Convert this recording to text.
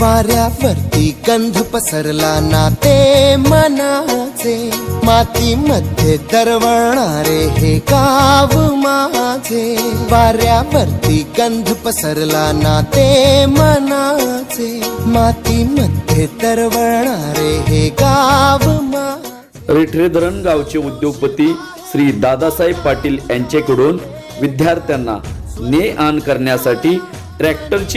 वाऱ्यावरती गंध पसरला ना ते मनाचे, मातीमध्ये दरवळणारे हे गाव माझे. वाऱ्यावरती गंध पसरला ना ते मनाचे, मातीमध्ये दरवळणारे हे गाव माझे. रिठरे धरण गावचे उद्योगपती श्री दादासाहेब पाटील यांच्याकडून विद्यार्थ्यांना ने आण करण्यासाठी ट्रॅक्टरची